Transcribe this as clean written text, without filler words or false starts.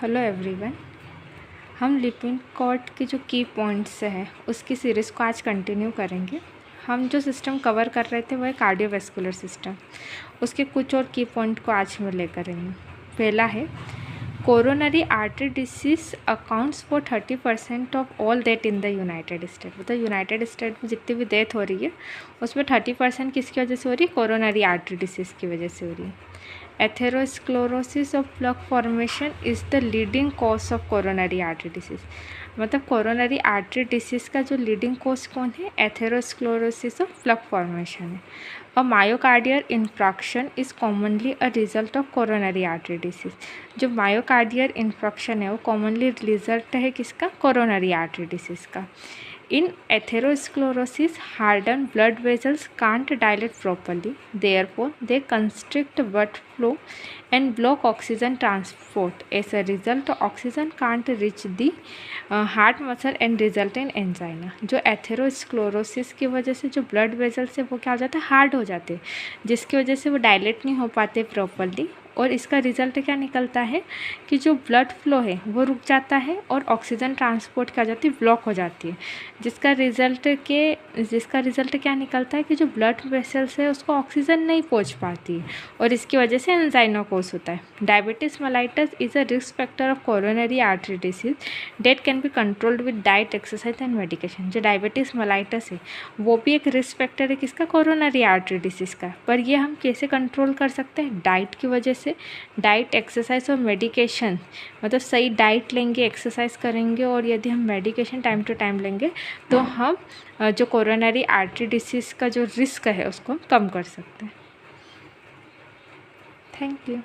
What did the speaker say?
Hello everyone. हम lipid cord के जो की पॉइंट्स हैं उसकी सीरीज़ को आज कंटिन्यू करेंगे। हम जो सिस्टम कवर कर रहे थे वो है कार्डियोवैस्कुलर सिस्टम। उसके कुछ और की पॉइंट को आज हम लेकर आएंगे। पहला है coronary artery disease accounts for 30% of all death in the United state. मतलब यूनाइटेड स्टेट में जितनी भी डेथ हो रही है उसमें 30% किसकी वजह से हो रही है? कोरोनरी आर्टरी डिसीज़ की वजह से हो रही है। Atherosclerosis of plug formation is the leading cause of coronary artery disease. मतलब कोरोनरी आर्टरी डिसीज़ का जो लीडिंग कॉज कौन है? एथेरोस्क्लेरोसिस ऑफ प्लग फॉर्मेशन है। A myocardial infraction is commonly a result of coronary artery disease. जो myocardial infraction है वो commonly result है किसका? कोरोनरी आर्टरी डिसीज़ का। In atherosclerosis, hardened blood vessels can't dilate properly. Therefore, they constrict blood flow and block oxygen transport. As a result, oxygen can't reach the heart muscle and result in angina. जो atherosclerosis की वजह से जो blood vessels है वो क्या हो जाता है? हार्ड हो जाते हैं, जिसकी वजह से वो डायलेट नहीं हो पाते प्रॉपरली। और इसका रिज़ल्ट क्या निकलता है कि जो ब्लड फ्लो है वो रुक जाता है और ऑक्सीजन ट्रांसपोर्ट क्या हो जाती है? ब्लॉक हो जाती है। जिसका रिज़ल्ट क्या निकलता है कि जो ब्लड वेसल्स है उसको ऑक्सीजन नहीं पहुंच पाती है और इसकी वजह से एंजाइना कोस होता है। Diabetes mellitus is a risk factor of coronary artery disease date can be controlled with diet, exercise and medication. जो डायबिटीज़ मेलाइटस है वो भी एक रिस्क फैक्टर है किसका? कोरोनरी आर्टरी डिसीज़ का। पर ये हम कैसे कंट्रोल कर सकते हैं? डाइट की वजह से। डाइट, एक्सरसाइज और मेडिकेशन, मतलब सही डाइट लेंगे, एक्सरसाइज करेंगे और यदि हम मेडिकेशन टाइम टू टाइम लेंगे तो हम जो कोरोनरी आर्टरी डिसीज़ का जो रिस्क है उसको हम कम कर सकते हैं। Thank you.